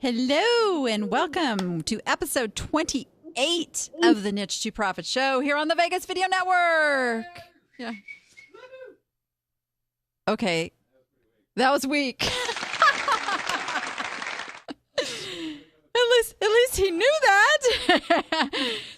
Hello and welcome to episode 28 of the Niche to Profit Show here on the Vegas Video Network. Yeah. Okay, that was weak. At least he knew that.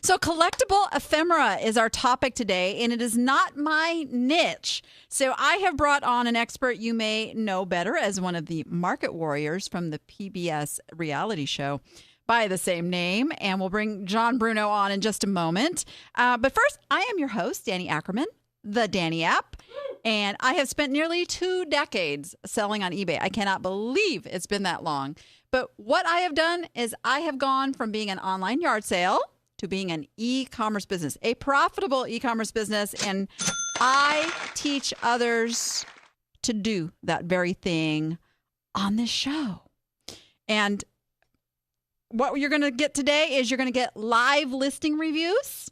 So collectible ephemera is our topic today, and it is not my niche. So I have brought on an expert you may know better as one of the Market Warriors from the PBS reality show by the same name, and we'll bring John Bruno on in just a moment. But first, I am your host, Danny Ackerman, the Danni app, and I have spent nearly 2 decades selling on eBay. I cannot believe it's been that long. But what I have done is I have gone from being an online yard sale to being an e-commerce business, a profitable e-commerce business, and I teach others to do that very thing on this show. And what you're going to get today is you're going to get live listing reviews.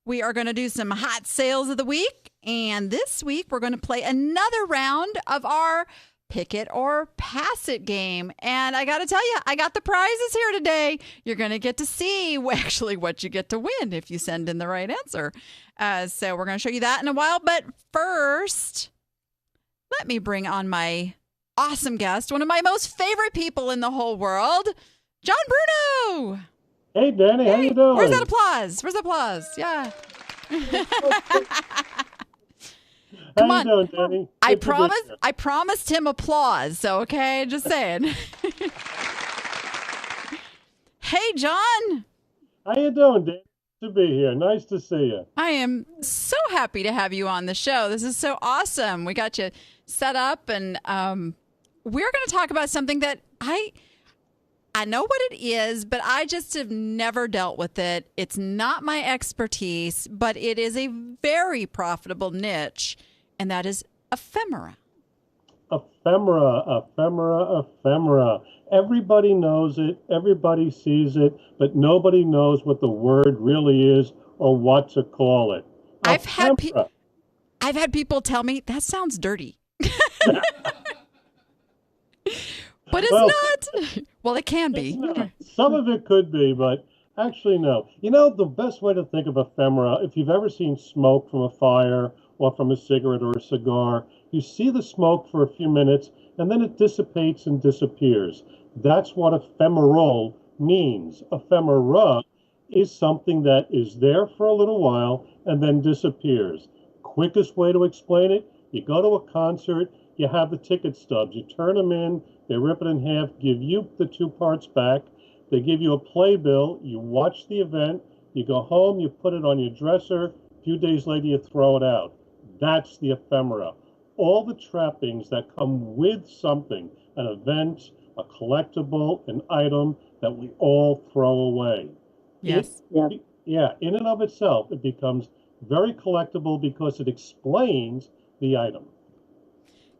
We are going to do some hot sales of the week. And this week, we're going to play another round of our Pick It or Pass It game. And I got to tell you, I got the prizes here today. You're going to get to see actually what you get to win if you send in the right answer. So we're going to show you that in a while. But first, let me bring on my awesome guest, one of my most favorite people in the whole world, John Bruno. Hey, Danny, how you doing? Where's that applause? Where's the applause? Yeah. Come on. How you doing, Danny? I promised him applause. So, okay, just saying. Hey, John. How you doing, Danny? Good to be here. Nice to see you. I am so happy to have you on the show. This is so awesome. We got you set up, and we're going to talk about something that I know what it is, but I just have never dealt with it. It's not my expertise, but it is a very profitable niche. And that is ephemera. Ephemera. Everybody knows it. Everybody sees it, but nobody knows what the word really is or what to call it. I've had people tell me that sounds dirty. But it's not. Well, it can be. Some of it could be, but actually, no. You know, the best way to think of ephemera, if you've ever seen smoke from a fire or from a cigarette or a cigar, you see the smoke for a few minutes and then it dissipates and disappears. That's what ephemeral means. Ephemera is something that is there for a little while and then disappears. Quickest way to explain it, you go to a concert, you have the ticket stubs, you turn them in, they rip it in half, give you the 2 parts back, they give you a playbill, you watch the event, you go home, you put it on your dresser, a few days later you throw it out. That's the ephemera. All the trappings that come with something, an event, a collectible, an item that we all throw away. Yes. In and of itself, it becomes very collectible because it explains the item.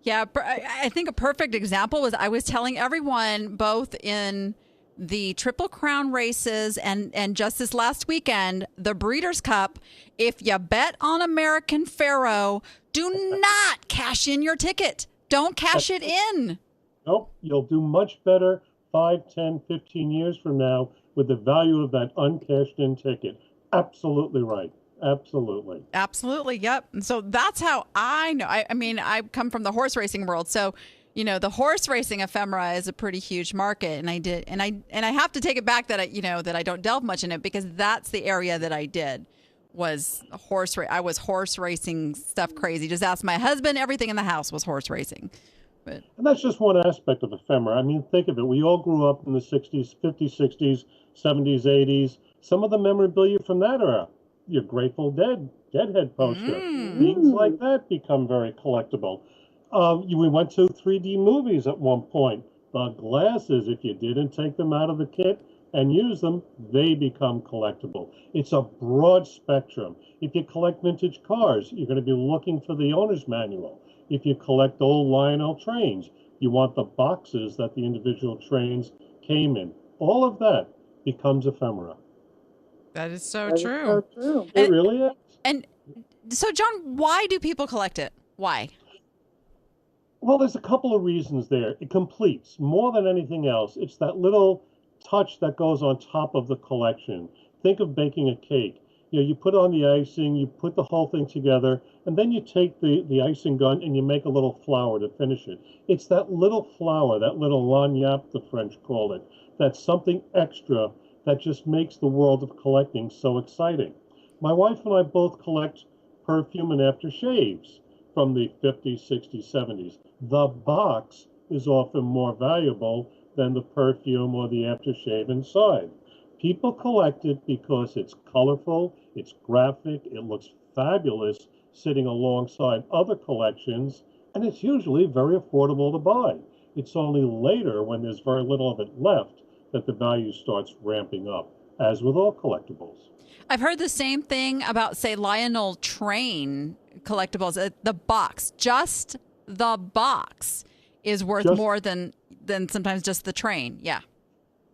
Yeah, I think a perfect example was I was telling everyone both in the Triple Crown races and just this last weekend, the Breeders' Cup, if you bet on American Pharoah, do not cash in your ticket. Don't cash it in. Nope, you'll do much better 5, 10, 15 years from now with the value of that uncashed in ticket. Absolutely right. Absolutely. Absolutely. Yep. And so that's how I know. I mean, I come from the horse racing world. So, you know, the horse racing ephemera is a pretty huge market. And I have to take it back that I don't delve much in it because that's the area that I did was I was horse racing stuff crazy. Just ask my husband. Everything in the house was horse racing. And that's just one aspect of ephemera. I mean, think of it. We all grew up in the 60s, 50s, 60s, 70s, 80s. Some of the memorabilia from that era, your Grateful Deadhead poster, things like that become very collectible. We went to 3D movies at one point. The glasses, if you didn't take them out of the kit and use them, they become collectible. It's a broad spectrum. If you collect vintage cars, you're going to be looking for the owner's manual. If you collect old Lionel trains, you want the boxes that the individual trains came in. All of that becomes ephemera. That is so true. It really is. And so, John, why do people collect it? Why? Well, there's a couple of reasons there. It completes more than anything else. It's that little touch that goes on top of the collection. Think of baking a cake. You put on the icing, you put the whole thing together, and then you take the icing gun and you make a little flower to finish it. It's that little flower, that little lagniappe, the French call it. That's something extra that just makes the world of collecting so exciting. My wife and I both collect perfume and aftershaves from the 50s, 60s, 70s. The box is often more valuable than the perfume or the aftershave inside. People collect it because it's colorful, it's graphic, it looks fabulous sitting alongside other collections, and it's usually very affordable to buy. It's only later, when there's very little of it left, that the value starts ramping up, as with all collectibles. I've heard the same thing about, say, Lionel Train collectibles. The box, just the box, is worth more than sometimes just the train. Yeah.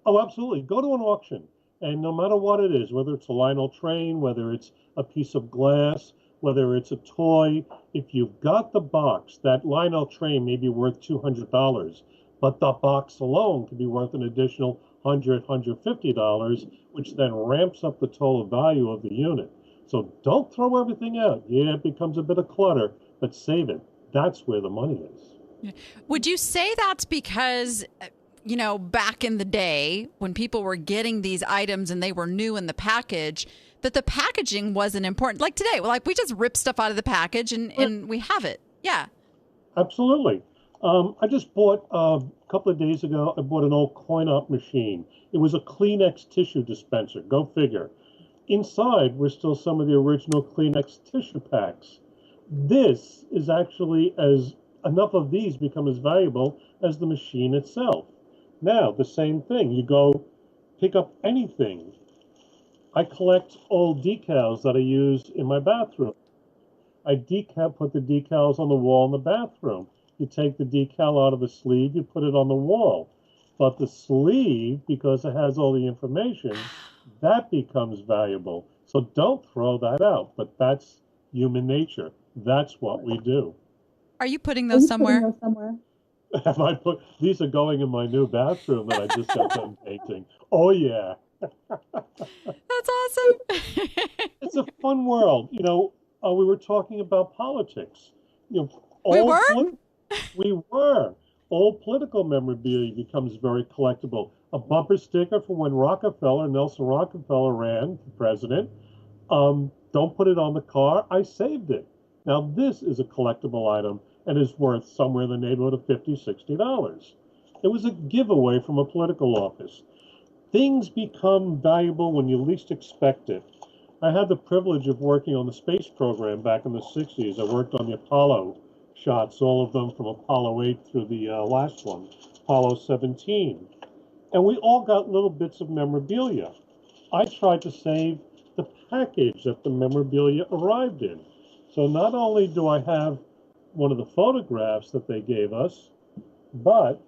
Oh, absolutely. Go to an auction, and no matter what it is, whether it's a Lionel Train, whether it's a piece of glass, whether it's a toy, if you've got the box, that Lionel Train may be worth $200, but the box alone could be worth an additional $100, $150, which then ramps up the total value of the unit. So don't throw everything out. Yeah, it becomes a bit of clutter, but save it. That's where the money is. Would you say that's because, back in the day when people were getting these items and they were new in the package, that the packaging wasn't important? Like today, we just rip stuff out of the package and we have it. Yeah. Absolutely. I just bought, a couple of days ago, I bought an old coin-op machine. It was a Kleenex tissue dispenser. Go figure. Inside were still some of the original Kleenex tissue packs. This is actually enough of these become as valuable as the machine itself. Now, the same thing. You go pick up anything. I collect old decals that I use in my bathroom. I put the decals on the wall in the bathroom. You take the decal out of the sleeve, you put it on the wall. But the sleeve, because it has all the information, that becomes valuable. So don't throw that out. But that's human nature. That's what we do. Are you putting those somewhere? These are going in my new bathroom that I just got done painting. Oh, yeah. That's awesome. It's a fun world. We were talking about politics. We were? We were. Old political memorabilia becomes very collectible. A bumper sticker for when Nelson Rockefeller ran for president. Don't put it on the car. I saved it. Now, this is a collectible item and is worth somewhere in the neighborhood of $50, $60. It was a giveaway from a political office. Things become valuable when you least expect it. I had the privilege of working on the space program back in the 60s. I worked on the Apollo shots, all of them from Apollo 8 through the last one, Apollo 17. And we all got little bits of memorabilia. I tried to save the package that the memorabilia arrived in. So not only do I have one of the photographs that they gave us, but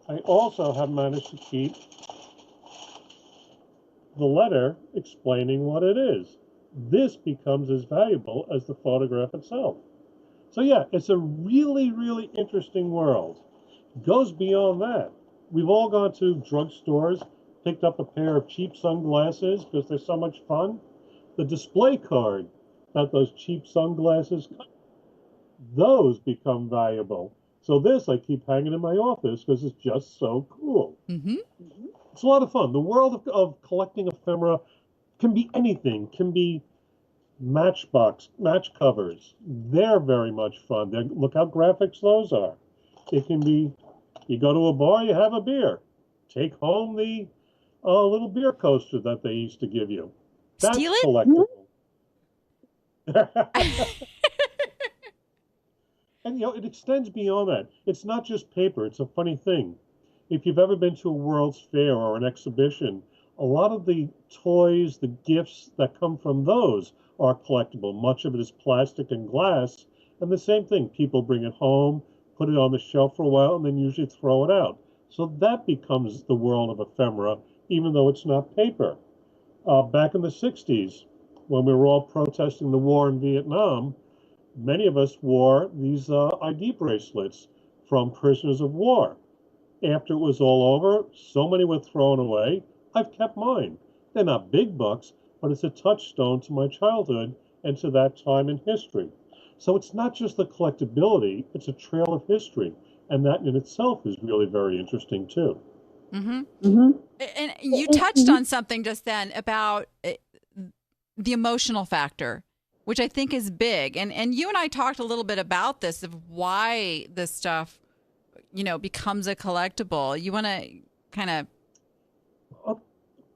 I also have managed to keep the letter explaining what it is. This becomes as valuable as the photograph itself. So yeah, it's a really, really interesting world. It goes beyond that. We've all gone to drugstores, picked up a pair of cheap sunglasses because they're so much fun. The display card that those cheap sunglasses, those become valuable. So this I keep hanging in my office because it's just so cool. Mm-hmm. It's a lot of fun. The world of collecting ephemera can be anything. Can be match covers. They're very much fun. Look how graphic those are. It can be, you go to a bar, you have a beer. Take home the little beer coaster that they used to give you. That's Steal it? Collectible. And it extends beyond that. It's not just paper. It's a funny thing. If you've ever been to a World's Fair or an exhibition, a lot of the toys, the gifts that come from those are collectible. Much of it is plastic and glass. And the same thing, people bring it home, put it on the shelf for a while, and then usually throw it out. So that becomes the world of ephemera, even though it's not paper. Back in the 60s, when we were all protesting the war in Vietnam, many of us wore these ID bracelets from prisoners of war. After it was all over, so many were thrown away. I've kept mine. They're not big bucks, but it's a touchstone to my childhood and to that time in history. So it's not just the collectability, it's a trail of history. And that in itself is really very interesting too. Mm-hmm. Mm-hmm. And you touched on something just then about the emotional factor, which I think is big. And you and I talked a little bit about this, of why this stuff, becomes a collectible. You want to kind of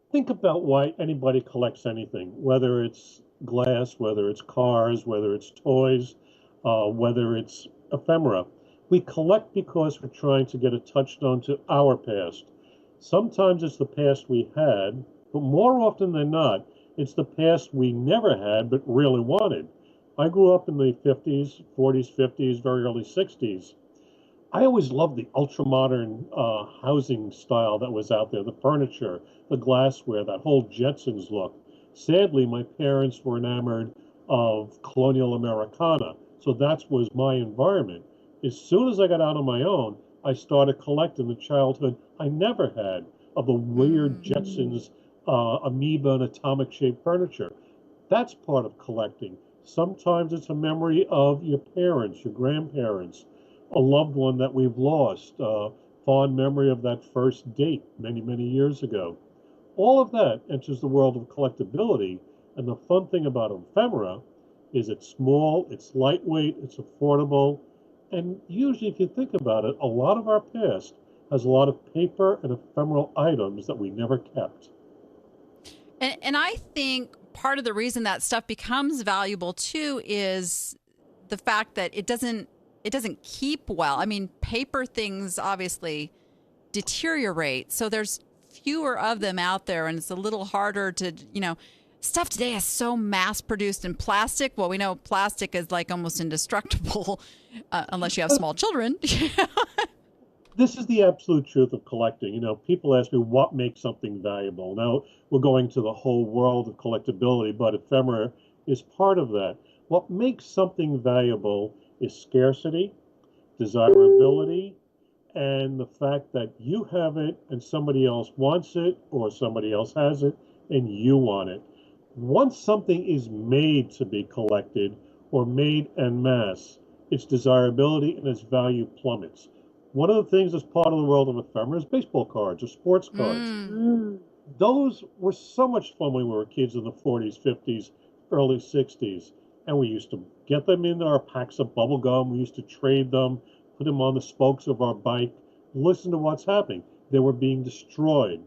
Think about why anybody collects anything, whether it's glass, whether it's cars, whether it's toys, whether it's ephemera. We collect because we're trying to get a touchstone to our past. Sometimes it's the past we had, but more often than not, it's the past we never had but really wanted. I grew up in the 50s, 40s, 50s, very early 60s. I always loved the ultra-modern housing style that was out there, the furniture, the glassware, that whole Jetsons look. Sadly, my parents were enamored of colonial Americana, so that was my environment. As soon as I got out on my own, I started collecting the childhood I never had of the weird Jetsons, amoeba and atomic-shaped furniture. That's part of collecting. Sometimes it's a memory of your parents, your grandparents, a loved one that we've lost, fond memory of that first date many, many years ago. All of that enters the world of collectability, and the fun thing about ephemera is it's small, it's lightweight, it's affordable, and usually, if you think about it, a lot of our past has a lot of paper and ephemeral items that we never kept. and I think part of the reason that stuff becomes valuable too is the fact that it doesn't keep well. I mean, paper things obviously deteriorate, so there's fewer of them out there, and it's a little harder to, stuff today is so mass produced in plastic. Well, we know plastic is like almost indestructible unless you have small children. This is the absolute truth of collecting. People ask me what makes something valuable. Now, we're going to the whole world of collectability, but ephemera is part of that. What makes something valuable is scarcity, desirability, and the fact that you have it and somebody else wants it, or somebody else has it and you want it. Once something is made to be collected or made en masse, its desirability and its value plummets. One of the things that's part of the world of ephemera is baseball cards or sports cards. Mm. Those were so much fun when we were kids in the 40s, 50s, early 60s. And we used to get them in our packs of bubble gum. We used to trade them, put them on the spokes of our bike. Listen to what's happening. They were being destroyed.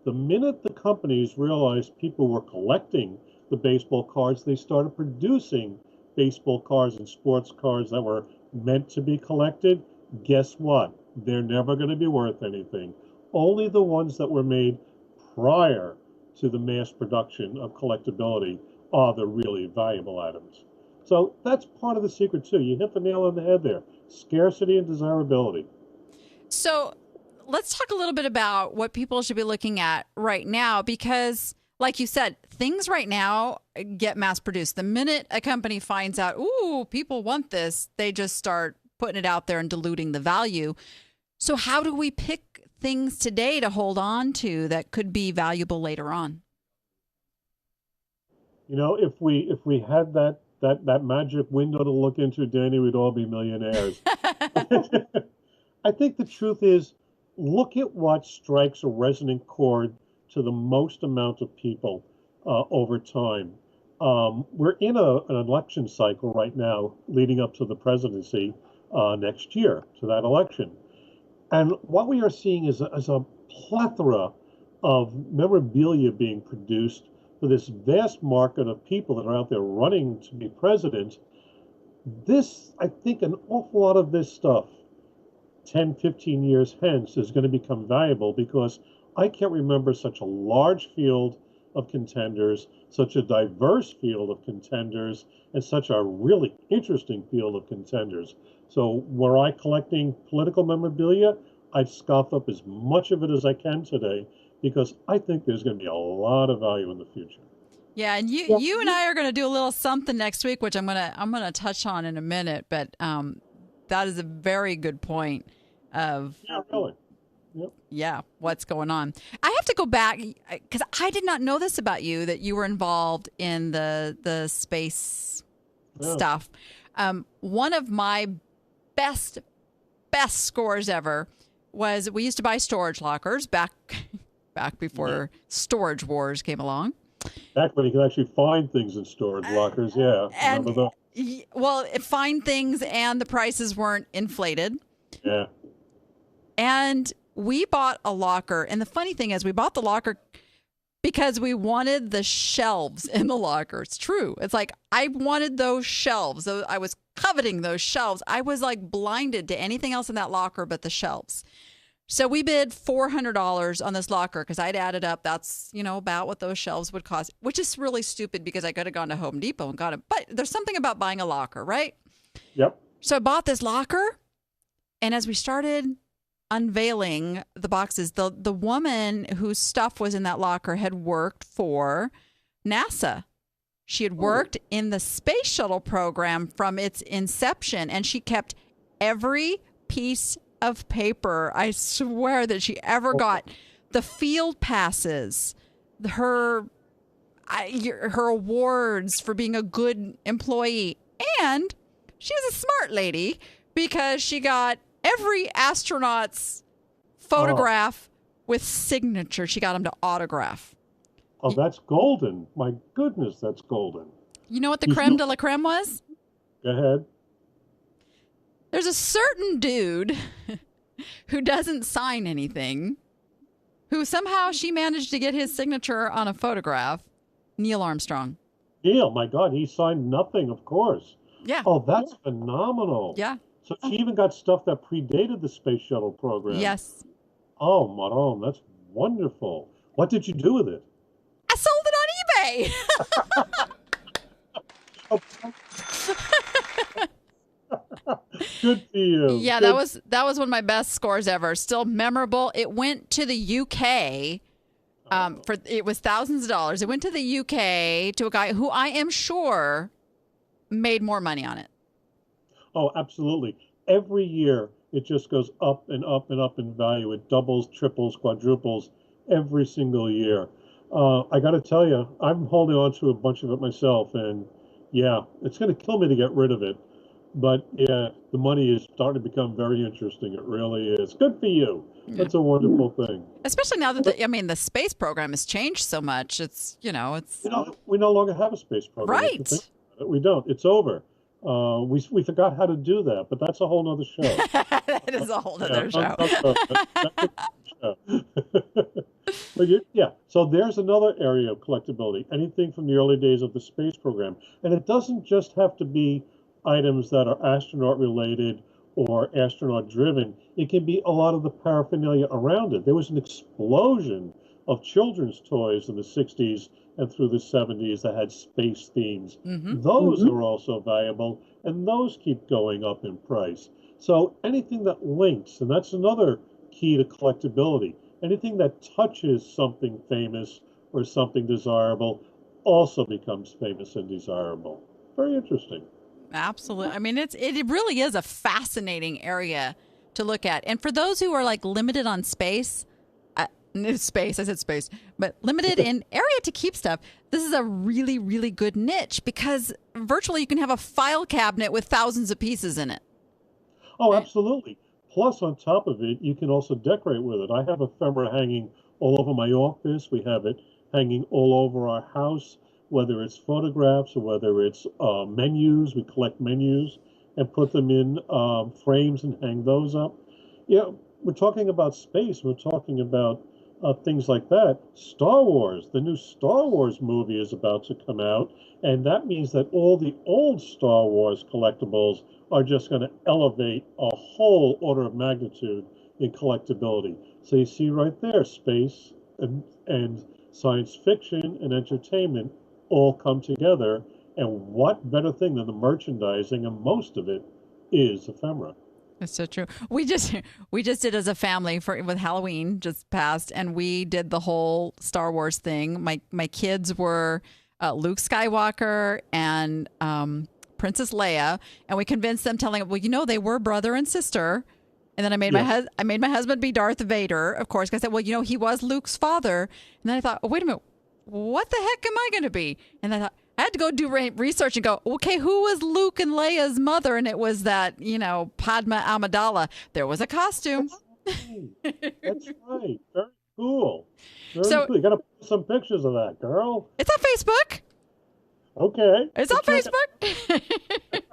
The minute the companies realized people were collecting the baseball cards, they started producing baseball cards and sports cards that were meant to be collected. Guess what? They're never going to be worth anything. Only the ones that were made prior to the mass production of collectability are the really valuable items. So that's part of the secret too. You hit the nail on the head there. Scarcity and desirability. So let's talk a little bit about what people should be looking at right now, because like you said, things right now get mass produced. The minute a company finds out, ooh, people want this, they just start putting it out there and diluting the value. So how do we pick things today to hold on to that could be valuable later on? If we had that magic window to look into, Danny, we'd all be millionaires. I think the truth is, look at what strikes a resonant chord to the most amount of people over time. We're in an election cycle right now, leading up to the presidency next year, to that election. And what we are seeing is a plethora of memorabilia being produced for this vast market of people that are out there running to be president. I think an awful lot of this stuff, 10, 15 years hence, is going to become valuable because I can't remember such a large field of contenders, such a diverse field of contenders, and such a really interesting field of contenders. So were I collecting political memorabilia, I'd scoff up as much of it as I can today because I think there's going to be a lot of value in the future. Yeah, and you and I are going to do a little something next week, which I'm gonna touch on in a minute. But that is a very good point. Yeah, really. Yep. Yeah, what's going on? I have to go back because I did not know this about you, that you were involved in the space stuff. One of my best scores ever was we used to buy storage lockers back before Storage Wars came along. Back when you could actually find things in storage lockers, yeah. And Remember find things and the prices weren't inflated. Yeah. And we bought a locker. And the funny thing is, we bought the locker because we wanted the shelves in the locker. It's true. It's like, I wanted those shelves. I was coveting those shelves. I was like blinded to anything else in that locker but the shelves. So we bid $400 on this locker because I'd added up. That's, about what those shelves would cost, which is really stupid because I could have gone to Home Depot and got it. But there's something about buying a locker, right? Yep. So I bought this locker. And as we started unveiling the boxes, the woman whose stuff was in that locker had worked for NASA. She had worked in the space shuttle program from its inception, and she kept every piece of paper, I swear, that she ever got. The field passes, her awards for being a good employee, and she was a smart lady because she got every astronaut's photograph with signature. She got them to autograph. Oh, that's golden. My goodness, that's golden. You know what the creme de la creme was? Go ahead. There's a certain dude who doesn't sign anything, who somehow she managed to get his signature on a photograph. Neil Armstrong. Neil, my God, he signed nothing, of course. Yeah. Oh, that's phenomenal. Yeah. So she even got stuff that predated the space shuttle program. Yes. Oh, Maron, that's wonderful. What did you do with it? I sold it on eBay. Good for you. Yeah, that was one of my best scores ever. Still memorable. It went to the UK. It was thousands of dollars. It went to the UK to a guy who I am sure made more money on it. Oh, absolutely. Every year it just goes up and up and up in value. It doubles, triples, quadruples every single year. I got to tell you, I'm holding on to a bunch of it myself, and yeah, it's going to kill me to get rid of it. But yeah, the money is starting to become very interesting. It really is. Good for you. That's a wonderful thing. Especially now that the space program has changed so much. It's we no longer have a space program. Right. We don't. It's over. We forgot how to do that, but that's a whole nother show. That is a whole nother show. But so there's another area of collectability. Anything from the early days of the space program, and it doesn't just have to be items that are astronaut related or astronaut driven. It can be a lot of the paraphernalia around it. There was an explosion of children's toys in the 60s and through the 70s that had space themes. Mm-hmm. Those are also valuable, and those keep going up in price. So anything that links, and that's another key to collectability, anything that touches something famous or something desirable also becomes famous and desirable. Very interesting. Absolutely. I mean, it really is a fascinating area to look at. And for those who are like limited on space, but limited in area to keep stuff, this is a really, really good niche because virtually you can have a file cabinet with thousands of pieces in it. Oh, absolutely. Plus, on top of it, you can also decorate with it. I have ephemera hanging all over my office. We have it hanging all over our house, whether it's photographs or whether it's menus. We collect menus and put them in frames and hang those up. Yeah, we're talking about space. We're talking about things like that. Star Wars, the new Star Wars movie is about to come out, and that means that all the old Star Wars collectibles are just going to elevate a whole order of magnitude in collectability. So you see right there, space and science fiction and entertainment all come together, and what better thing than the merchandising, and most of it is ephemera. That's so true. We just did as a family with Halloween just passed, and we did the whole Star Wars thing. My kids were Luke Skywalker and Princess Leia, and we convinced them, telling them, well, they were brother and sister, And then Yes. I made my husband be Darth Vader, of course. 'Cause I said, well, he was Luke's father. And then I thought, oh, wait a minute, what the heck am I going to be? And I thought I had to go do research and go, okay, who was Luke and Leia's mother? And it was that Padma Amidala. There was a costume. That's right. That's right. Very cool. Very So cool. You got to put some pictures of that, girl. it's on Facebook. Okay. It's on Check it- Facebook.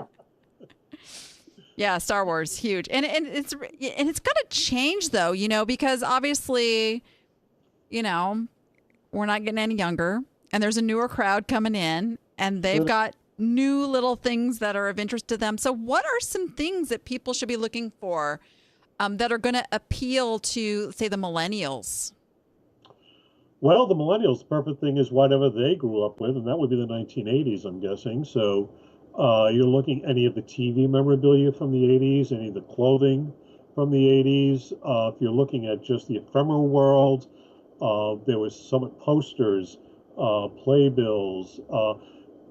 Yeah, Star Wars, huge, and it's gonna change though, because obviously, we're not getting any younger, and there's a newer crowd coming in, and they've got new little things that are of interest to them. So, what are some things that people should be looking for that are going to appeal to, say, the millennials? Well, the millennials, the perfect thing is whatever they grew up with, and that would be the 1980s, I'm guessing. So you're looking any of the TV memorabilia from the 80s, any of the clothing from the 80s. If you're looking at just the ephemeral world, there was some posters, playbills.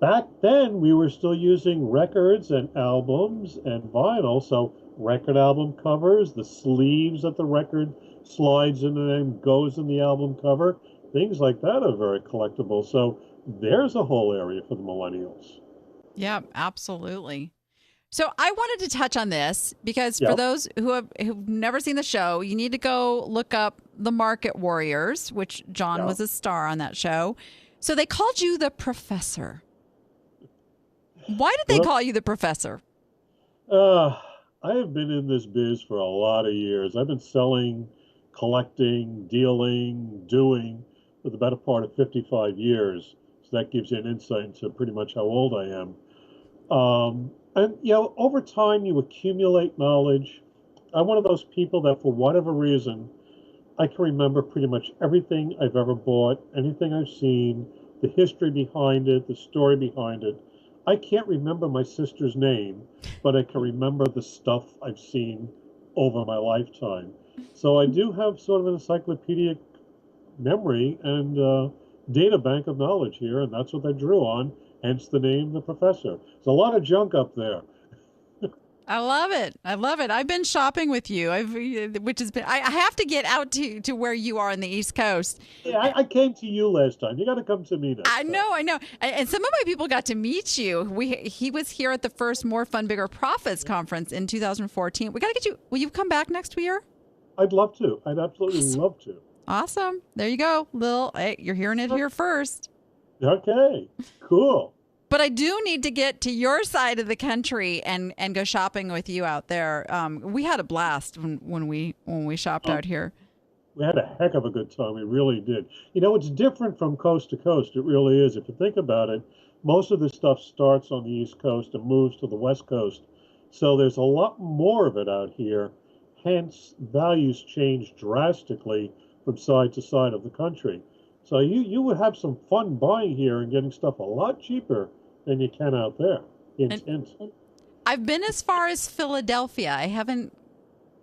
Back then, we were still using records and albums and vinyl. So record album covers, the sleeves that the record slides in and goes in the album cover, things like that are very collectible. So there's a whole area for the millennials. Yeah, absolutely. So I wanted to touch on this because for Yep. those who've never seen the show, you need to go look up the Market Warriors, which John Yep. was a star on that show. So they called you the professor. Why did they Well, call you the professor? Uh, I have been in this biz for a lot of years. I've been selling, collecting, dealing, doing for the better part of 55 years. So that gives you an insight into pretty much how old I am. And, over time you accumulate knowledge. I'm one of those people that, for whatever reason, I can remember pretty much everything I've ever bought, anything I've seen, the history behind it, the story behind it. I can't remember my sister's name, but I can remember the stuff I've seen over my lifetime. So I do have sort of an encyclopedic memory and data bank of knowledge here, and that's what I drew on, hence the name, the professor. There's a lot of junk up there. I love it. I love it. I've been shopping with you. Which has been. I have to get out to where you are on the East Coast. Yeah, I came to you last time. You got to come to me next I time. know, I know. And some of my people got to meet you. He was here at the first More Fun, Bigger Profits conference in 2014. We got to get you. Will you come back next year? I'd love to. I'd absolutely love to. Awesome. There you go. Hey, you're hearing it here first. Okay, cool. But I do need to get to your side of the country and go shopping with you out there. We had a blast when we shopped out here. We had a heck of a good time. We really did. It's different from coast to coast. It really is. If you think about it, most of this stuff starts on the East Coast and moves to the West Coast. So there's a lot more of it out here. Hence, values change drastically from side to side of the country. So you would have some fun buying here and getting stuff a lot cheaper than you can out there. Hint, hint. I've been as far as Philadelphia. I haven't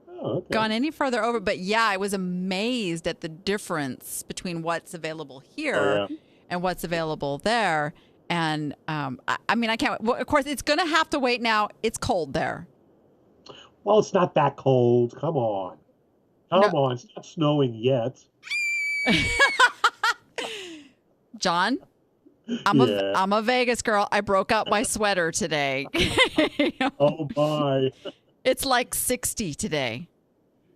Oh, okay. gone any further over, but yeah, I was amazed at the difference between what's available here Oh, yeah. and what's available there. And I mean, I can't. Well, of course, it's going to have to wait now. It's cold there. Well, it's not that cold. Come on. No. Come on. It's not snowing yet. John, Yeah. I'm a Vegas girl. I broke out my sweater today. Oh, my. It's like 60 today.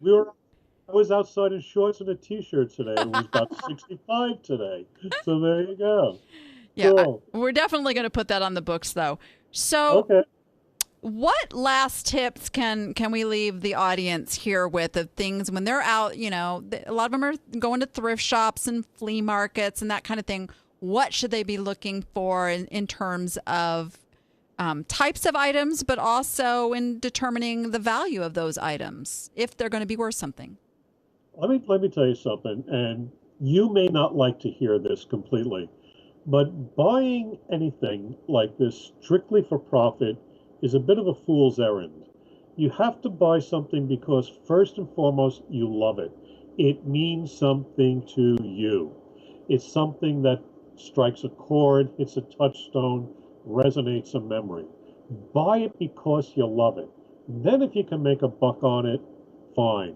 I was outside in shorts and a t-shirt today. It was about 65 today. So there you go. Yeah, Cool. we're definitely going to put that on the books, though. So, Okay. what last tips can we leave the audience here with of things when they're out? A lot of them are going to thrift shops and flea markets and that kind of thing. What should they be looking for in terms of types of items, but also in determining the value of those items if they're going to be worth something? Let me tell you something, and you may not like to hear this completely, but buying anything like this strictly for profit is a bit of a fool's errand. You have to buy something because first and foremost, you love it. It means something to you. It's something that strikes a chord, hits a touchstone, resonates a memory. Buy it because you love it. Then if you can make a buck on it, fine.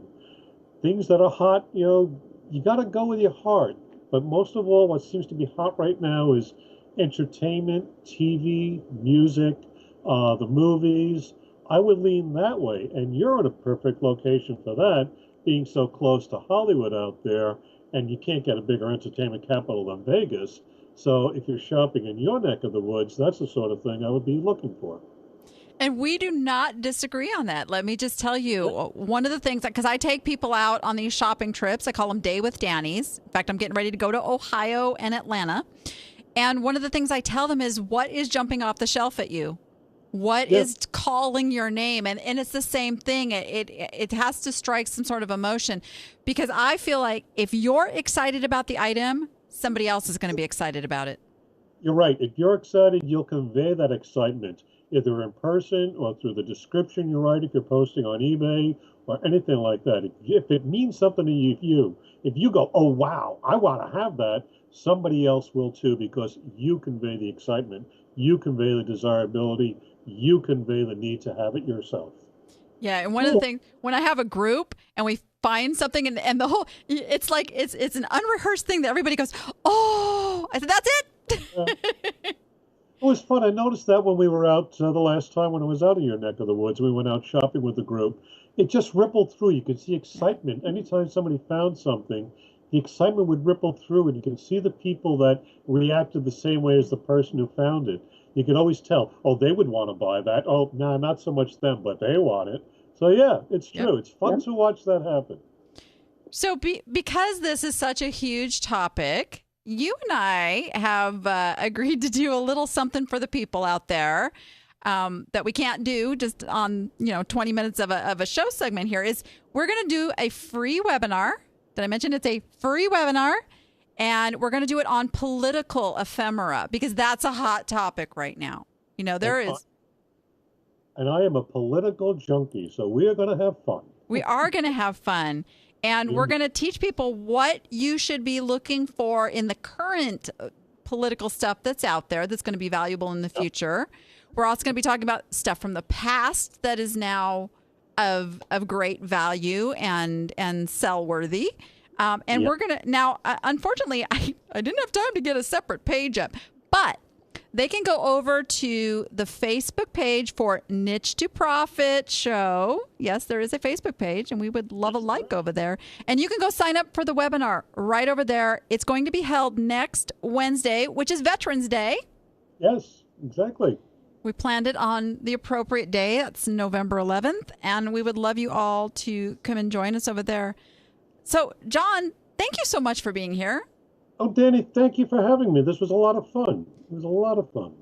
Things that are hot, you got to go with your heart. But most of all, what seems to be hot right now is entertainment, TV, music, the movies. I would lean that way. And you're in a perfect location for that, being so close to Hollywood out there, and you can't get a bigger entertainment capital than Vegas. So if you're shopping in your neck of the woods, that's the sort of thing I would be looking for. And we do not disagree on that. Let me just tell you, one of the things, because I take people out on these shopping trips, I call them Day with Danni's. In fact, I'm getting ready to go to Ohio and Atlanta. And one of the things I tell them is, what is jumping off the shelf at you? What is calling your name? And it's the same thing. It has to strike some sort of emotion, because I feel like if you're excited about the item, somebody else is going to be excited about it. You're right. If you're excited, you'll convey that excitement, either in person or through the description you write if you're posting on eBay or anything like that. If it means something to you, if you go, oh, wow, I want to have that, somebody else will too, because you convey the excitement, you convey the desirability, you convey the need to have it yourself. Yeah, and one of the things, when I have a group and we find something and the whole, it's like, it's an unrehearsed thing that everybody goes, oh, I said, that's it. It was fun. I noticed that when we were out the last time when I was out of your neck of the woods, we went out shopping with the group. It just rippled through. You could see excitement. Anytime somebody found something, the excitement would ripple through, and you can see the people that reacted the same way as the person who found it. You could always tell, oh, they would want to buy that. Oh, no, not so much them, but they want it. So, yeah, it's true. Yep. It's fun to watch that happen. So because this is such a huge topic, you and I have agreed to do a little something for the people out there that we can't do just on 20 minutes of a show segment here. Is we're going to do a free webinar. Did I mention it's a free webinar? And we're going to do it on political ephemera, because that's a hot topic right now. There is. And I am a political junkie, so we are going to have fun. We are going to have fun. And we're going to teach people what you should be looking for in the current political stuff that's out there that's going to be valuable in the future. We're also going to be talking about stuff from the past that is now of great value and sell worthy. We're going to now, unfortunately, I didn't have time to get a separate page up, but they can go over to the Facebook page for Niche to Profit Show. Yes, there is a Facebook page, and we would love a like over there. And you can go sign up for the webinar right over there. It's going to be held next Wednesday, which is Veterans Day. Yes, exactly. We planned it on the appropriate day. That's November 11th. And we would love you all to come and join us over there. So, John, thank you so much for being here. Oh, Danny, thank you for having me. This was a lot of fun. It was a lot of fun.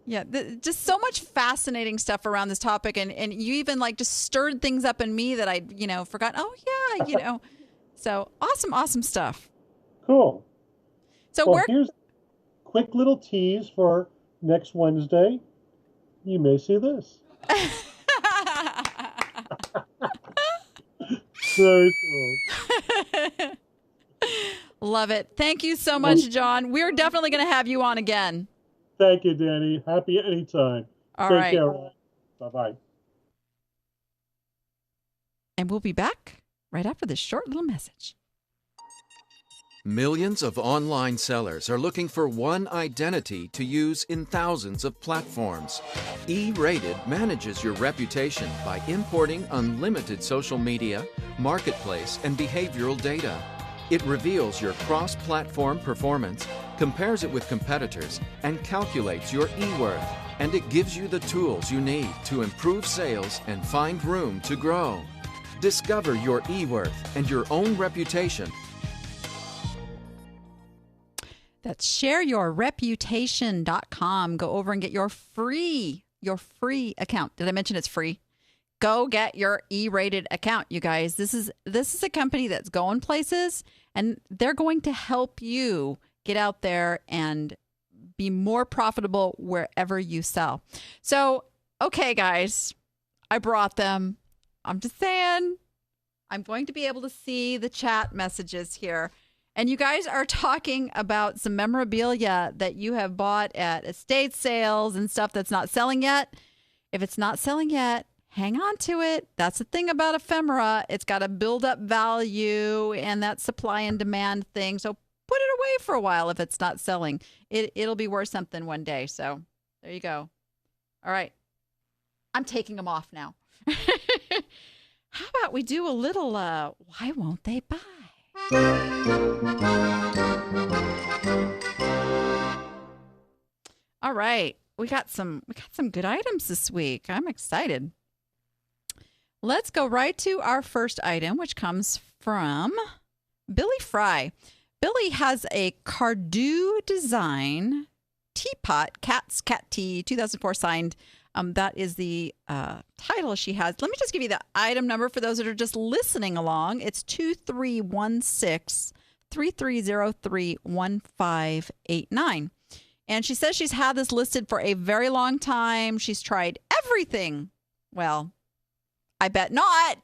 Yeah, just so much fascinating stuff around this topic. And you even just stirred things up in me that I, forgot. Oh, yeah, So awesome stuff. Cool. So here's a quick little tease for next Wednesday. You may see this. Very cool. Love it. Thank you so much, John. We're definitely going to have you on again. Thank you, Danny. Happy anytime. All right. Take care. Bye-bye. And we'll be back right after this short little message. Millions of online sellers are looking for one identity to use in thousands of platforms. E-Rated manages your reputation by importing unlimited social media, marketplace, and behavioral data. It reveals your cross-platform performance, compares it with competitors, and calculates your e-worth. And it gives you the tools you need to improve sales and find room to grow. Discover your e-worth and your own reputation. That's shareyourreputation.com. Go over and get your free account. Did I mention it's free? Go get your E-rated account, you guys. This is a company that's going places, and they're going to help you get out there and be more profitable wherever you sell. So, okay, guys, I brought them. I'm just saying, I'm going to be able to see the chat messages here. And you guys are talking about some memorabilia that you have bought at estate sales and stuff that's not selling yet. If it's not selling yet, hang on to it. That's the thing about ephemera. It's got to build up value and that supply and demand thing. So put it away for a while if it's not selling. It'll be worth something one day. So there you go. All right. I'm taking them off now. How about we do a little why won't they buy? All right. We got some good items this week. I'm excited. Let's go right to our first item, which comes from Billy Fry. Billy has a Cardew design teapot, Cat's Cat Tea, 2004 signed. That is the title she has. Let me just give you the item number for those that are just listening along. It's 2316-3303-1589. And she says she's had this listed for a very long time. She's tried everything. Well, I bet not.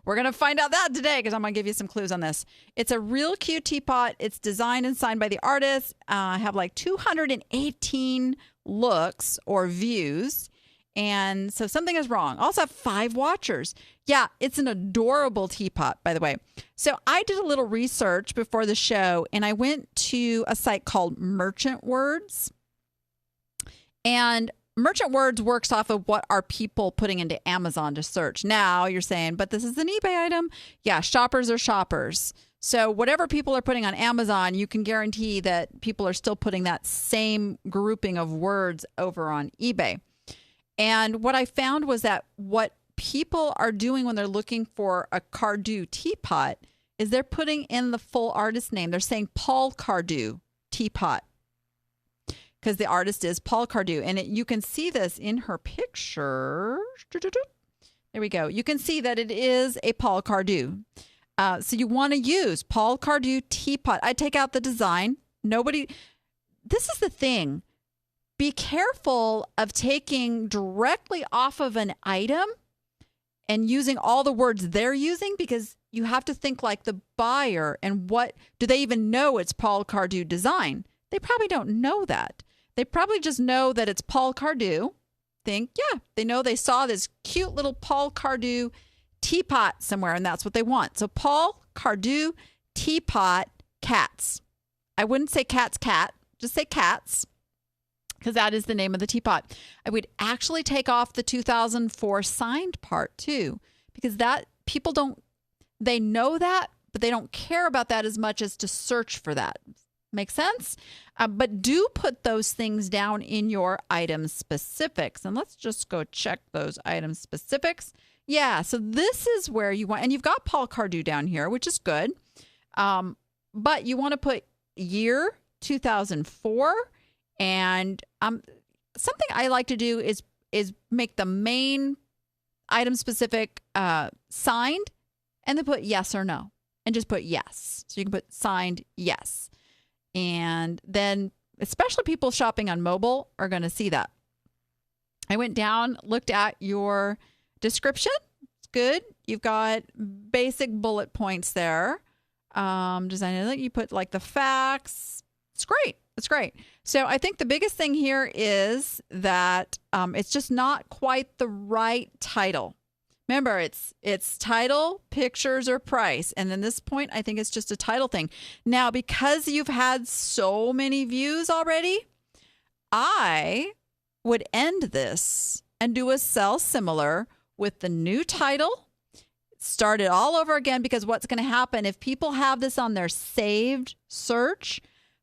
We're going to find out that today because I'm going to give you some clues on this. It's a real cute teapot. It's designed and signed by the artist. I have like 218 looks or views. And so something is wrong. I also have 5 watchers. Yeah, it's an adorable teapot, by the way. So I did a little research before the show, and I went to a site called Merchant Words. And Merchant Words works off of what are people putting into Amazon to search. Now you're saying, but this is an eBay item. Yeah, shoppers are shoppers. So whatever people are putting on Amazon, you can guarantee that people are still putting that same grouping of words over on eBay. And what I found was that what people are doing when they're looking for a Cardew teapot is they're putting in the full artist name. They're saying Paul Cardew teapot because the artist is Paul Cardew. And you can see this in her picture. There we go. You can see that it is a Paul Cardew. So you want to use Paul Cardew teapot. I take out the design. This is the thing. Be careful of taking directly off of an item and using all the words they're using because you have to think like the buyer and what do they even know it's Paul Cardew design? They probably don't know that. They probably just know that it's Paul Cardew. They know they saw this cute little Paul Cardew teapot somewhere and that's what they want. So Paul Cardew teapot cats. I wouldn't say cat's cat, just say cats. Because that is the name of the teapot. I would actually take off the 2004 signed part too, because that people they know that, but they don't care about that as much as to search for that. Make sense? But do put those things down in your item specifics. And let's just go check those item specifics. Yeah, so this is where you want, and you've got Paul Cardew down here, which is good. But you want to put year 2004. And something I like to do is make the main item specific signed and then put yes or no and just put yes. So you can put signed yes. And then especially people shopping on mobile are going to see that. I went down, looked at your description. It's good. You've got basic bullet points there. Design, you put like the facts. It's great. It's great. So I think the biggest thing here is that it's just not quite the right title. Remember, it's title, pictures, or price. And at this point, I think it's just a title thing. Now, because you've had so many views already, I would end this and do a sell similar with the new title. Start it all over again because what's going to happen if people have this on their saved search,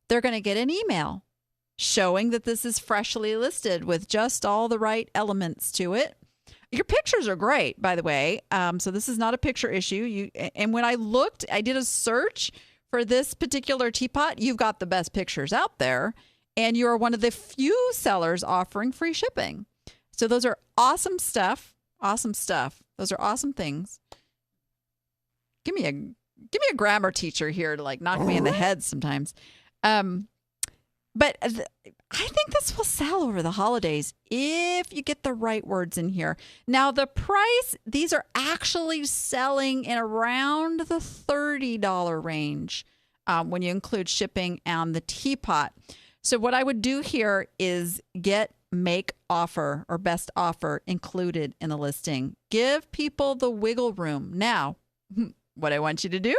they're going to get an email showing that this is freshly listed with just all the right elements to it. Your pictures are great, by the way. So this is not a picture issue. And when I looked, I did a search for this particular teapot. You've got the best pictures out there, and you're one of the few sellers offering free shipping. So those are awesome stuff. Awesome stuff. Those are awesome things. Give me a grammar teacher here to like knock me in the head sometimes. But I think this will sell over the holidays if you get the right words in here. Now, the price, these are actually selling in around the $30 range when you include shipping and the teapot. So what I would do here is get make offer or best offer included in the listing. Give people the wiggle room. Now, what I want you to do,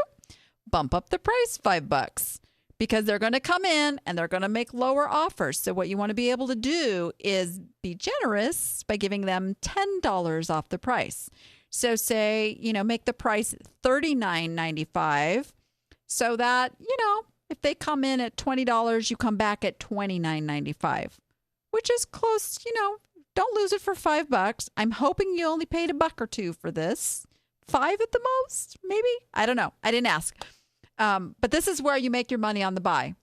bump up the price $5 because they're going to come in and they're going to make lower offers. So what you want to be able to do is be generous by giving them $10 off the price. So say, make the price $39.95 so that, if they come in at $20, you come back at $29.95, which is close, don't lose it for $5. I'm hoping you only paid $1 or $2 for this. $5 at the most, maybe? I don't know. I didn't ask. But this is where you make your money on the buy.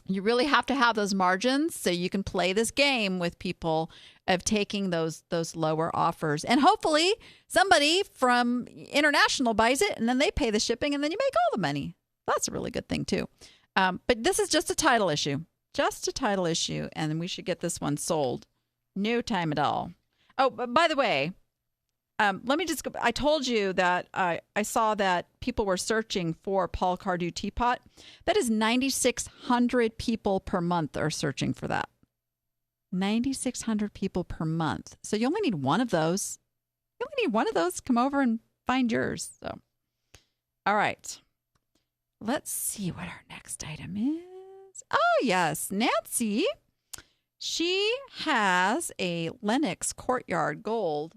You really have to have those margins so you can play this game with people of taking those lower offers. And hopefully somebody from international buys it and then they pay the shipping and then you make all the money. That's a really good thing too. But this is just a title issue. Just a title issue. And we should get this one sold. No time at all. Oh, but by the way, let me just go. I told you that I saw that people were searching for Paul Cardew Teapot. That is 9,600 people per month are searching for that. 9,600 people per month. So you only need one of those. You only need one of those. Come over and find yours. So, all right. Let's see what our next item is. Oh, yes. Nancy. She has a Lenox Courtyard Gold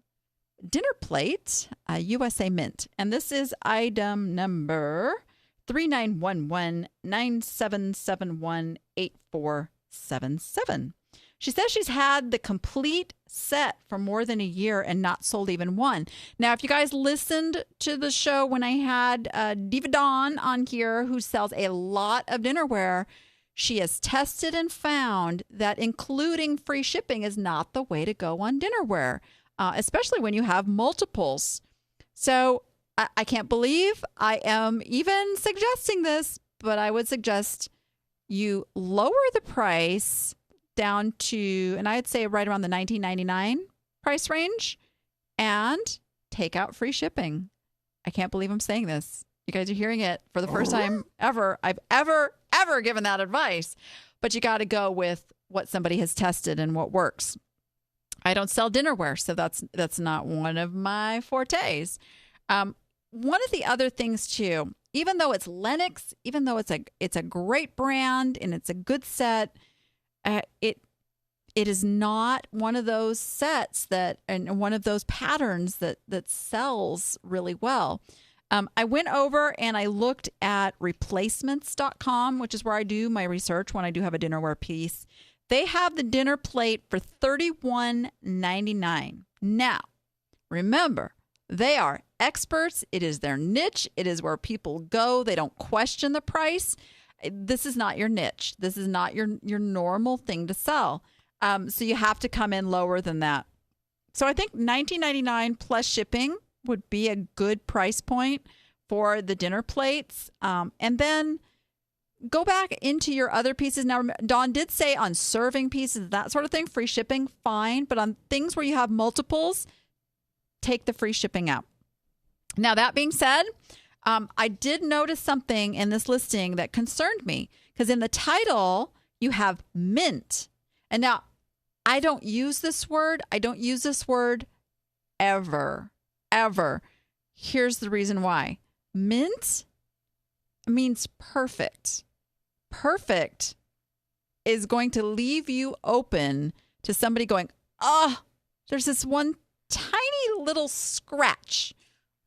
dinner plate, USA Mint. And this is item number 3911-9771-8477. She says she's had the complete set for more than a year and not sold even one. Now, if you guys listened to the show when I had Diva Dawn on here, who sells a lot of dinnerware, she has tested and found that including free shipping is not the way to go on dinnerware. Especially when you have multiples. So I can't believe I am even suggesting this, but I would suggest you lower the price down to, and I'd say right around the $19.99 price range, and take out free shipping. I can't believe I'm saying this. You guys are hearing it for the first time ever. I've ever given that advice. But you got to go with what somebody has tested and what works. I don't sell dinnerware, so that's not one of my fortes. One of the other things too, even though it's Lenox, even though it's a great brand and it's a good set, it is not one of those sets and one of those patterns that sells really well. I went over and I looked at replacements.com, which is where I do my research when I do have a dinnerware piece. They have the dinner plate for $31.99. Now, remember, they are experts. It is their niche. It is where people go. They don't question the price. This is not your niche. This is not your normal thing to sell. So you have to come in lower than that. So I think $19.99 plus shipping would be a good price point for the dinner plates. And then go back into your other pieces. Now, Dawn did say on serving pieces, that sort of thing, free shipping, fine. But on things where you have multiples, take the free shipping out. Now, that being said, I did notice something in this listing that concerned me, because in the title, you have mint. And now, I don't use this word. I don't use this word ever. Here's the reason why. Mint means perfect. Perfect is going to leave you open to somebody going, there's this one tiny little scratch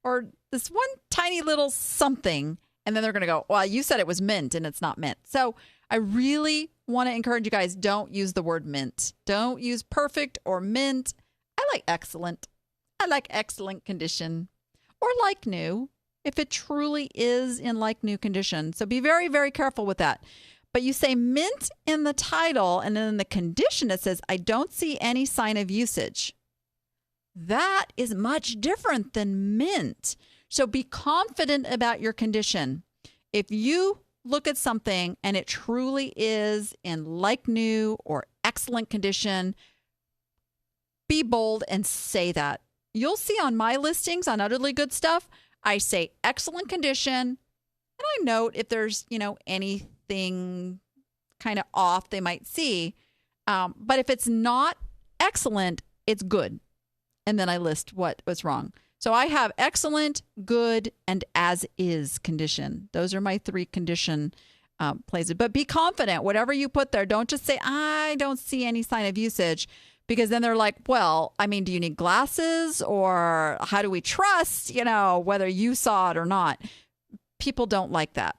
or this one tiny little something. And then they're going to go, well, you said it was mint and it's not mint. So I really want to encourage you guys, don't use the word mint. Don't use perfect or mint. I like excellent. I like excellent condition or like new, if it truly is in like new condition. So be very, very careful with that. But you say mint in the title, and then in the condition it says, I don't see any sign of usage. That is much different than mint. So be confident about your condition. If you look at something and it truly is in like new or excellent condition, be bold and say that. You'll see on my listings on Utterly Good Stuff, I say excellent condition, and I note if there's, anything kind of off they might see. But if it's not excellent, it's good. And then I list what was wrong. So I have excellent, good, and as is condition. Those are my 3 condition places. But be confident. Whatever you put there, don't just say, I don't see any sign of usage. Because then they're like, well, I mean, do you need glasses? Or how do we trust, whether you saw it or not? People don't like that.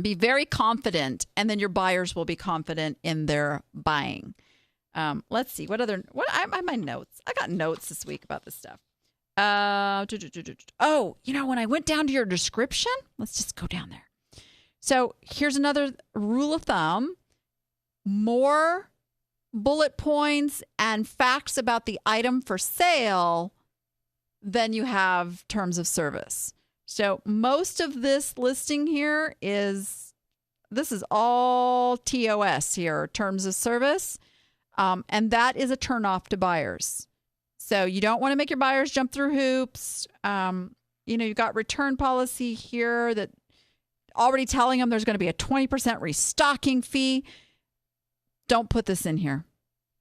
Be very confident, and then your buyers will be confident in their buying. Let's see. What I my notes. I got notes this week about this stuff. Oh, when I went down to your description, let's just go down there. So here's another rule of thumb. More bullet points and facts about the item for sale than you have terms of service. So most of this listing here this is all TOS here, terms of service. And that is a turnoff to buyers. So you don't want to make your buyers jump through hoops. You've got return policy here that already telling them there's going to be a 20% restocking fee. Don't put this in here.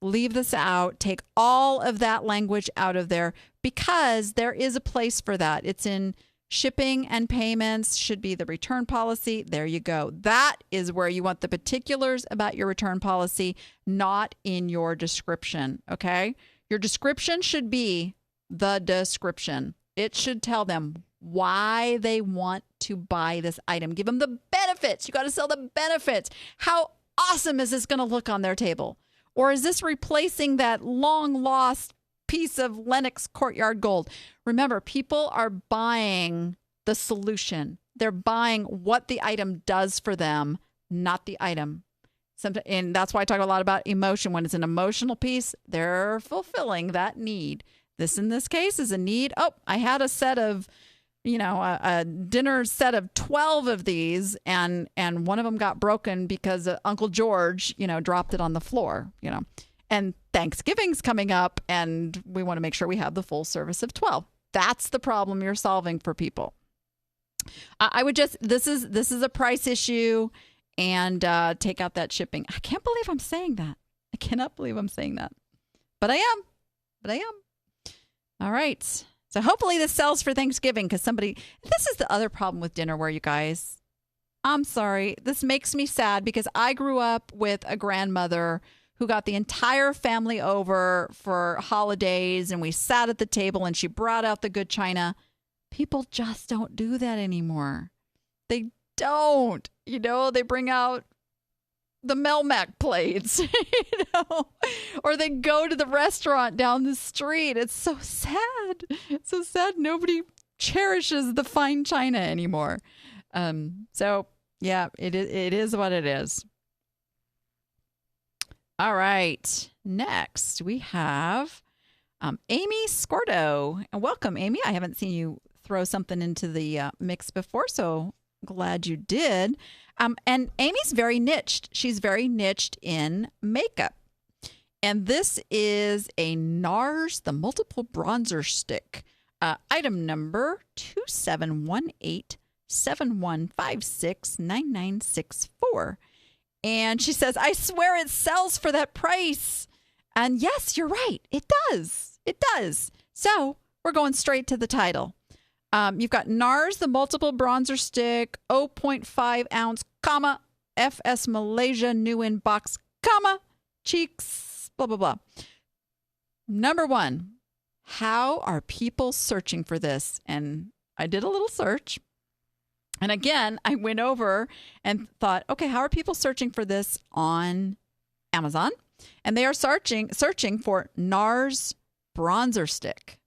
Leave this out. Take all of that language out of there because there is a place for that. It's in shipping and payments, should be the return policy. There you go. That is where you want the particulars about your return policy, not in your description. Okay? Your description should be the description. It should tell them why they want to buy this item. Give them the benefits. You got to sell the benefits. How awesome is this going to look on their table? Or is this replacing that long lost piece of Lenox Courtyard Gold? Remember, people are buying the solution. They're buying what the item does for them, not the item. And that's why I talk a lot about emotion. When it's an emotional piece, they're fulfilling that need. This, in this case, is a need. Oh, I had a set of, a dinner set of 12 of these, and one of them got broken because Uncle George, dropped it on the floor, And Thanksgiving's coming up, and we want to make sure we have the full service of 12. That's the problem you're solving for people. I would just, this is a price issue, and take out that shipping. I can't believe I'm saying that. I cannot believe I'm saying that. But I am. All right. So hopefully this sells for Thanksgiving because this is the other problem with dinnerware, you guys. I'm sorry. This makes me sad because I grew up with a grandmother who got the entire family over for holidays, and we sat at the table and she brought out the good china. People just don't do that anymore. They don't. They bring out the Melmac plates, or they go to the restaurant down the street. It's so sad. It's so sad. Nobody cherishes the fine china anymore. So yeah, it is what it is. All right. Next, we have Amy Scordo. And welcome, Amy. I haven't seen you throw something into the mix before, so glad you did. And Amy's very niched. She's very niched in makeup. And this is a NARS, the multiple bronzer stick. Item number 2718-7156-9964. And she says, I swear it sells for that price. And yes, you're right. It does. It does. So we're going straight to the title. You've got NARS, the multiple bronzer stick, 0.5 ounce, comma, FS Malaysia, new in box, comma, cheeks, blah, blah, blah. Number one, how are people searching for this? And I did a little search. And again, I went over and thought, okay, how are people searching for this on Amazon? And they are searching for NARS bronzer stick.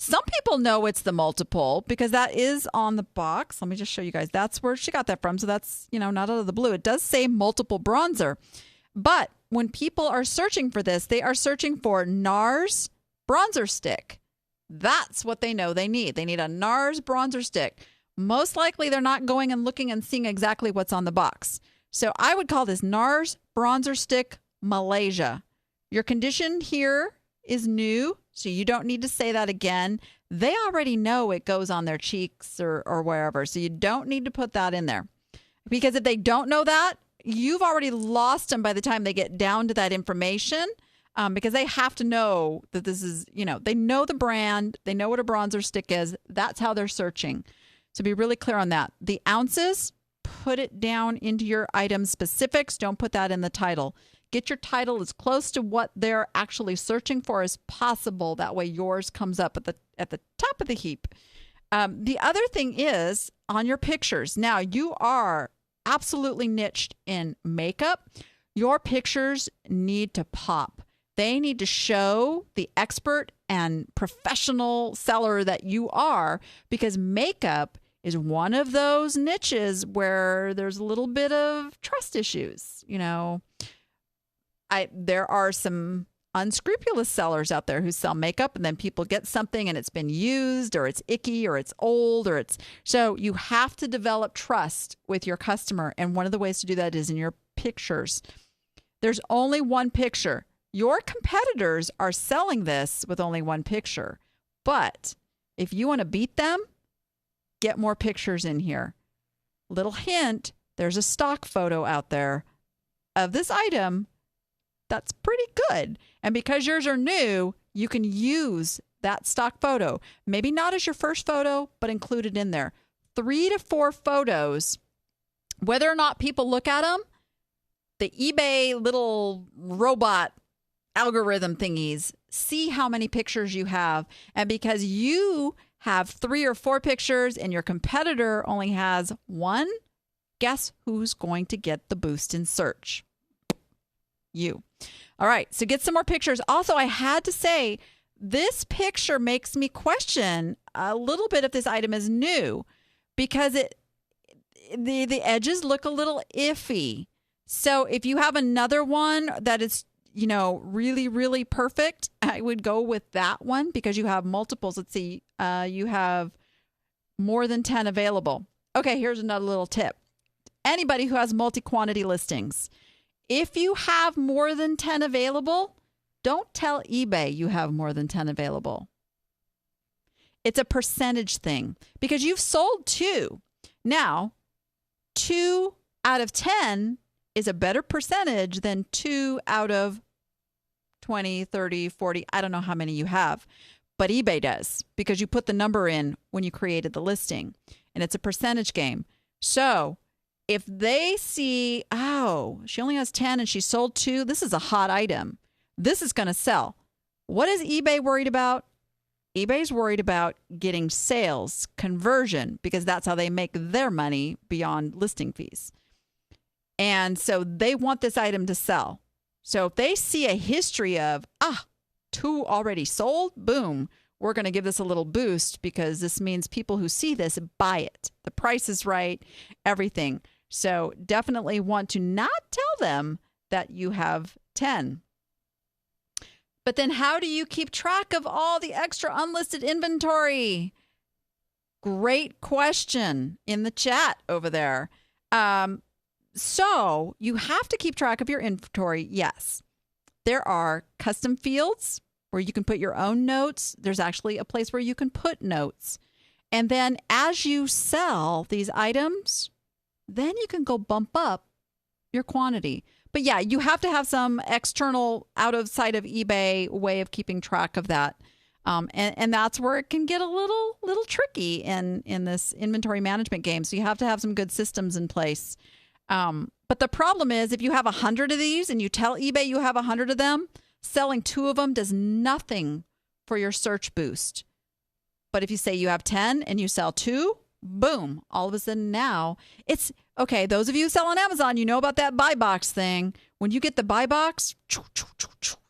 Some people know it's the multiple because that is on the box. Let me just show you guys. That's where she got that from. So that's, not out of the blue. It does say multiple bronzer. But when people are searching for this, they are searching for NARS bronzer stick. That's what they know they need. They need a NARS bronzer stick. Most likely they're not going and looking and seeing exactly what's on the box. So I would call this NARS bronzer stick Malaysia. Your condition here is new, so you don't need to say that again. They already know it goes on their cheeks or wherever, so you don't need to put that in there. Because if they don't know that, you've already lost them by the time they get down to that information, because they have to know that this is, they know the brand, they know what a bronzer stick is. That's how they're searching. So be really clear on that. The ounces, put it down into your item specifics. Don't put that in the title. Get your title as close to what they're actually searching for as possible. That way yours comes up at the top of the heap. The other thing is on your pictures. Now, you are absolutely niched in makeup. Your pictures need to pop. They need to show the expert and professional seller that you are, because makeup is one of those niches where there's a little bit of trust issues. There are some unscrupulous sellers out there who sell makeup, and then people get something and it's been used, or it's icky, or it's old, so you have to develop trust with your customer. And one of the ways to do that is in your pictures. There's only one picture. Your competitors are selling this with only one picture. But if you want to beat them, get more pictures in here. Little hint, there's a stock photo out there of this item that's pretty good. And because yours are new, you can use that stock photo. Maybe not as your first photo, but include it in there. 3 to 4 photos, whether or not people look at them, the eBay little robot algorithm thingies see how many pictures you have. And because you have 3 or 4 pictures and your competitor only has 1, guess who's going to get the boost in search? You. All right, so get some more pictures. Also, I had to say, this picture makes me question a little bit if this item is new, because the edges look a little iffy. So if you have another one that is, really, really perfect, I would go with that one, because you have multiples. Let's see, you have more than 10 available. Okay, here's another little tip. Anybody who has multi-quantity listings, if you have more than 10 available, don't tell eBay you have more than 10 available. It's a percentage thing, because you've sold 2. Now, 2 out of 10 is a better percentage than 2 out of 20, 30, 40. I don't know how many you have, but eBay does, because you put the number in when you created the listing, and it's a percentage game. So if they see, oh, she only has 10 and she sold 2, this is a hot item. This is going to sell. What is eBay worried about? eBay's worried about getting sales, conversion, because that's how they make their money beyond listing fees. And so they want this item to sell. So if they see a history of, 2 already sold, boom, we're going to give this a little boost, because this means people who see this buy it. The price is right, everything. So definitely want to not tell them that you have 10. But then how do you keep track of all the extra unlisted inventory? Great question in the chat over there. So you have to keep track of your inventory. Yes. There are custom fields where you can put your own notes. There's actually a place where you can put notes. And then as you sell these items, then you can go bump up your quantity. But yeah, you have to have some external, out of sight of eBay way of keeping track of that. And that's where it can get a little tricky in this inventory management game. So you have to have some good systems in place. But the problem is, if you have 100 of these and you tell eBay you have 100 of them, selling 2 of them does nothing for your search boost. But if you say you have 10 and you sell 2, boom, all of a sudden now it's okay. Those of you who sell on Amazon, you know about that buy box thing. When you get the buy box,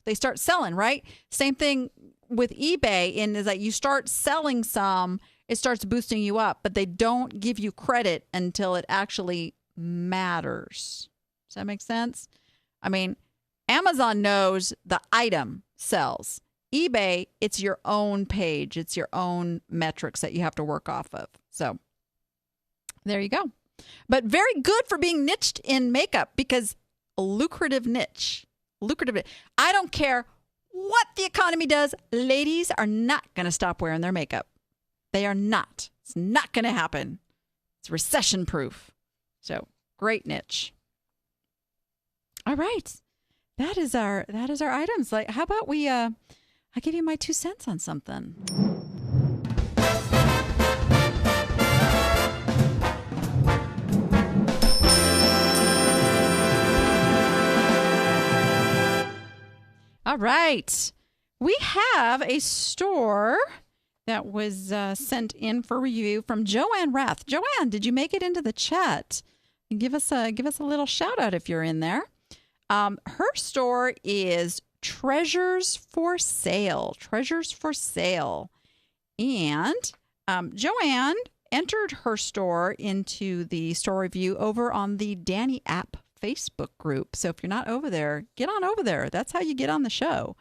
they start selling, right? Same thing with eBay, is that you start selling some, it starts boosting you up, but they don't give you credit until it actually matters. Does that make sense? I mean, Amazon knows the item sells. eBay, it's your own page. It's your own metrics that you have to work off of. So there you go. But very good for being niched in makeup, because a lucrative niche. I don't care what the economy does. Ladies are not going to stop wearing their makeup. They are not. It's not going to happen. It's recession proof. So great niche. All right. That is our items. Like, how about we I give you my 2 cents on something. All right. We have a store that was sent in for review from Joanne Rath. Joanne, did you make it into the chat? Give us a little shout out if you're in there. Her store is Treasures for Sale. Treasures for Sale. And Joanne entered her store into the store review over on the Danni app Facebook group. So if you're not over there, get on over there. That's how you get on the show.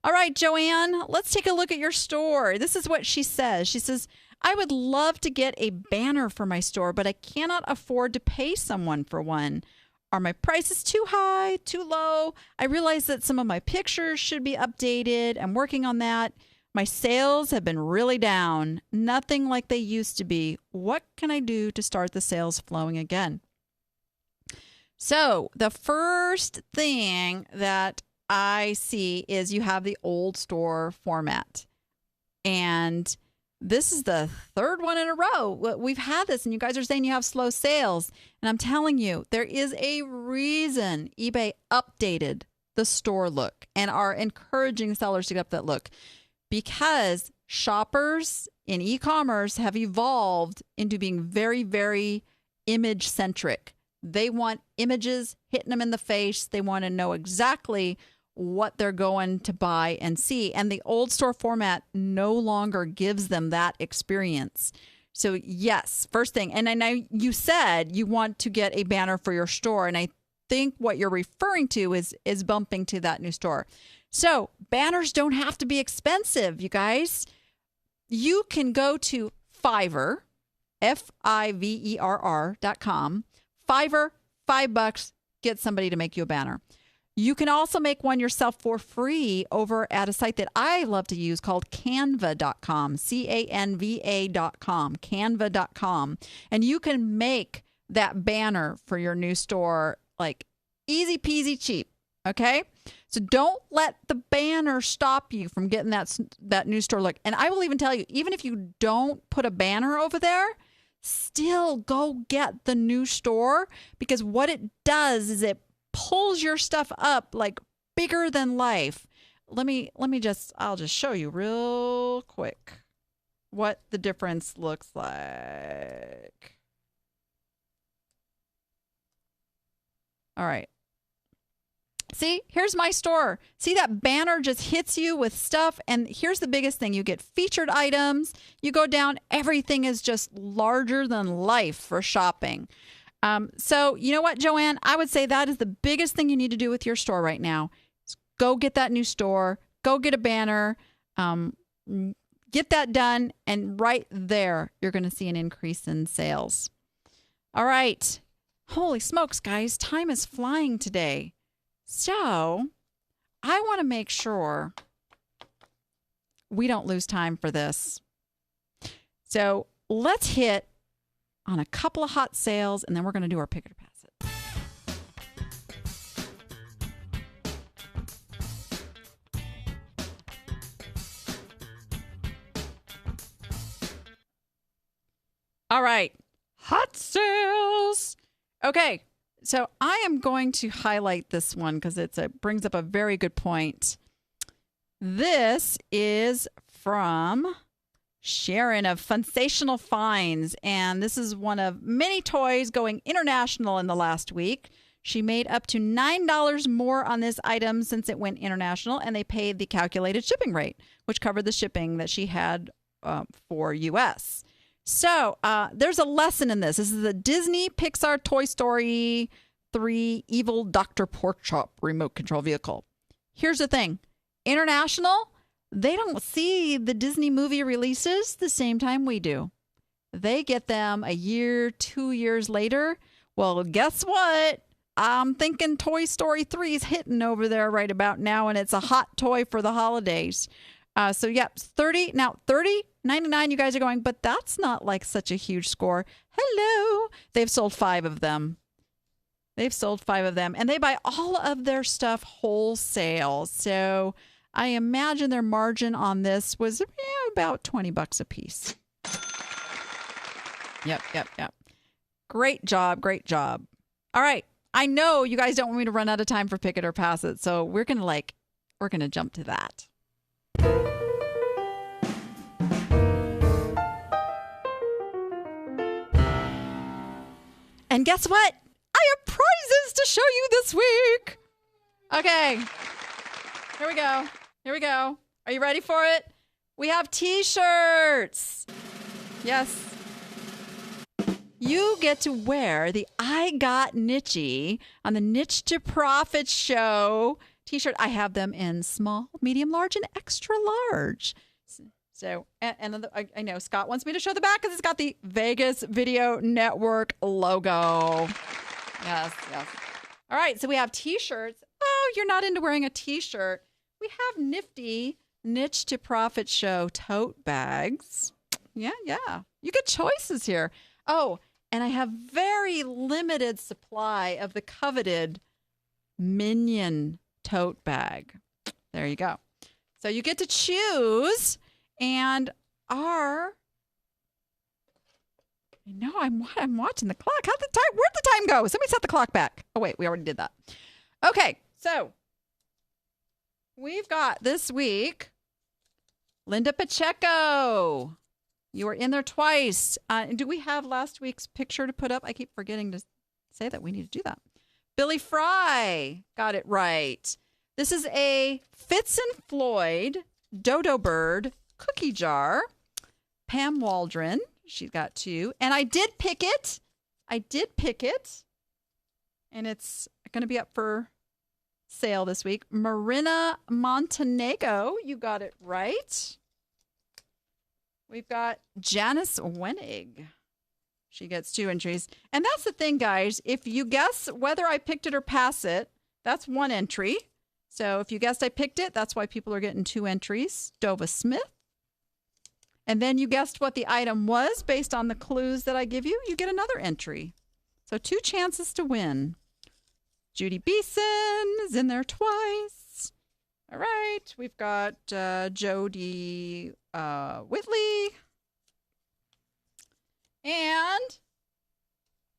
All right, Joanne, let's take a look at your store. This is what she says. She says, I would love to get a banner for my store, but I cannot afford to pay someone for one. Are my prices too high, too low? I realize that some of my pictures should be updated. I'm working on that. My sales have been really down. Nothing like they used to be. What can I do to start the sales flowing again? So the first thing that I see is you have the old store format. And this is the third one in a row. We've had this, and you guys are saying you have slow sales. And I'm telling you, there is a reason eBay updated the store look and are encouraging sellers to get up that look. Because shoppers in e-commerce have evolved into being very, very image-centric. They want images hitting them in the face. They want to know exactly what they're going to buy and see. And the old store format no longer gives them that experience. So yes, first thing. And I know you said you want to get a banner for your store. And I think what you're referring to is bumping to that new store. So banners don't have to be expensive, you guys. You can go to Fiverr, Fiverr.com. Fiverr, $5, get somebody to make you a banner. You can also make one yourself for free over at a site that I love to use called canva.com, Canva.com, canva.com. And you can make that banner for your new store like easy peasy cheap, okay? So don't let the banner stop you from getting that new store look. And I will even tell you, even if you don't put a banner over there, still go get the new store, because what it does is it pulls your stuff up like bigger than life. I'll just show you real quick what the difference looks like. All right. See, here's my store. See, that banner just hits you with stuff. And here's the biggest thing. You get featured items. You go down. Everything is just larger than life for shopping. So you know what, Joanne? I would say that is the biggest thing you need to do with your store right now. Go get that new store. Go get a banner. Get that done. And right there, you're going to see an increase in sales. All right. Holy smokes, guys. Time is flying today. So I want to make sure we don't lose time for this. So let's hit on a couple of hot sales, and then we're going to do our pick it or pass it. All right. Hot sales. Okay. So I am going to highlight this one because it brings up a very good point. This is from Sharon of Funsational Finds, and this is one of many toys going international in the last week. She made up to $9 more on this item since it went international, and they paid the calculated shipping rate, which covered the shipping that she had for U.S. So there's a lesson in this. This is the Disney Pixar Toy Story 3 Evil Dr. Porkchop remote control vehicle. Here's the thing. International, they don't see the Disney movie releases the same time we do. They get them a year, 2 years later. Well, guess what? I'm thinking Toy Story 3 is hitting over there right about now, and it's a hot toy for the holidays. So, yep, $30.99 you guys are going, but that's not like such a huge score. Hello. They've sold 5 of them. They've sold 5 of them, and they buy all of their stuff wholesale. So I imagine their margin on this was about $20 a piece. Yep. Great job. All right. I know you guys don't want me to run out of time for Pick It or Pass It, so we're gonna jump to that. And guess what? I have prizes to show you this week. Okay. Here we go. Are you ready for it? We have t-shirts. Yes. You get to wear the I Got Niche on the Niche to Profit show t-shirt. I have them in small, medium, large, and extra large. So, and I know Scott wants me to show the back because it's got the Vegas Video Network logo. Yes. All right, so we have t-shirts. Oh, you're not into wearing a t-shirt. We have nifty Niche to Profit show tote bags. Yeah. You get choices here. Oh, and I have very limited supply of the coveted Minion tote bag. There you go. So you get to choose, and I'm watching the clock. Where'd the time go? Somebody set the clock back. Oh, wait, we already did that. Okay, so we've got this week Linda Pacheco. You were in there twice. Do we have last week's picture to put up? I keep forgetting to say that we need to do that. Billy Fry got it right. This is a Fitz and Floyd Dodo Bird cookie jar. Pam Waldron, she's got 2. And I did pick it. And it's going to be up for sale this week. Marina Montenegro, you got it right. We've got Janice Wenig. She gets 2 entries. And that's the thing, guys. If you guess whether I picked it or pass it, that's 1 entry. So if you guessed I picked it, that's why people are getting 2 entries. Dova Smith. And then you guessed what the item was based on the clues that I give you, you get another entry. So 2 chances to win. Judy Beeson is in there twice. All right. We've got Jody Whitley. And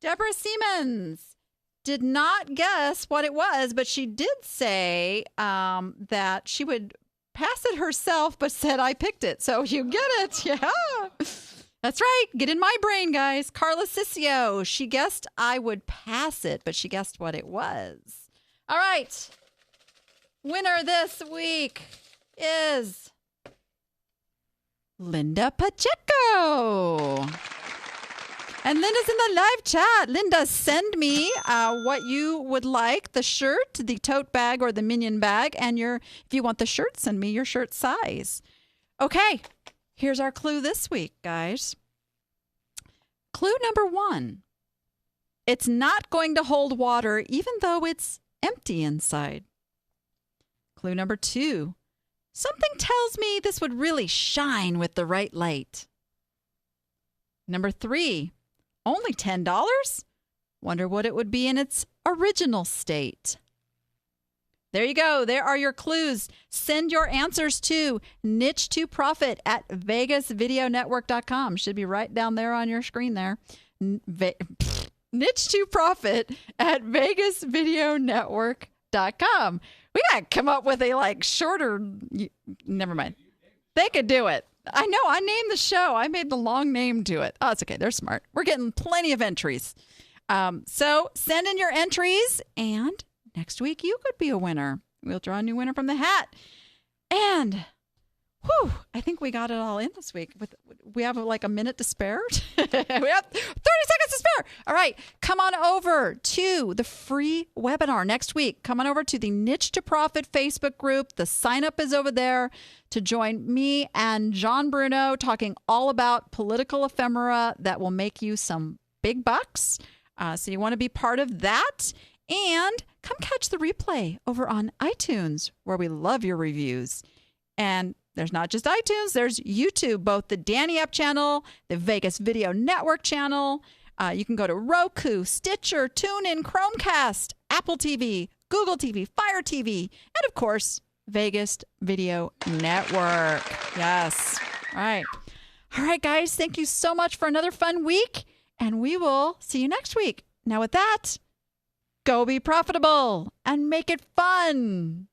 Deborah Siemens did not guess what it was, but she did say that she would pass it herself, but said I picked it. So you get it. Yeah. That's right. Get in my brain, guys. Carla Ciccio. She guessed I would pass it, but she guessed what it was. All right. Winner this week is Linda Pacheco. And Linda's in the live chat. Linda, send me what you would like, the shirt, the tote bag, or the Minion bag. And if you want the shirt, send me your shirt size. Okay, here's our clue this week, guys. Clue number 1. It's not going to hold water even though it's empty inside. Clue number 2. Something tells me this would really shine with the right light. Number 3. Only $10? Wonder what it would be in its original state. There you go. There are your clues. Send your answers to niche2profit at vegasvideonetwork.com. Should be right down there on your screen there. Niche2profit at vegasvideonetwork.com. We got to come up with a shorter. Never mind. They could do it. I know. I named the show. I made the long name to it. Oh, it's okay. They're smart. We're getting plenty of entries. So send in your entries, and next week you could be a winner. We'll draw a new winner from the hat. And I think we got it all in this week. We have a minute to spare. We have 30 seconds to spare. All right. Come on over to the free webinar next week. Come on over to the Niche to Profit Facebook group. The sign up is over there to join me and John Bruno talking all about political ephemera that will make you some big bucks. So you want to be part of that. And come catch the replay over on iTunes, where we love your reviews. And there's not just iTunes, there's YouTube, both the Danni App channel, the Vegas Video Network channel. You can go to Roku, Stitcher, TuneIn, Chromecast, Apple TV, Google TV, Fire TV, and of course, Vegas Video Network. Yes. All right. All right, guys. Thank you so much for another fun week, and we will see you next week. Now with that, go be profitable and make it fun.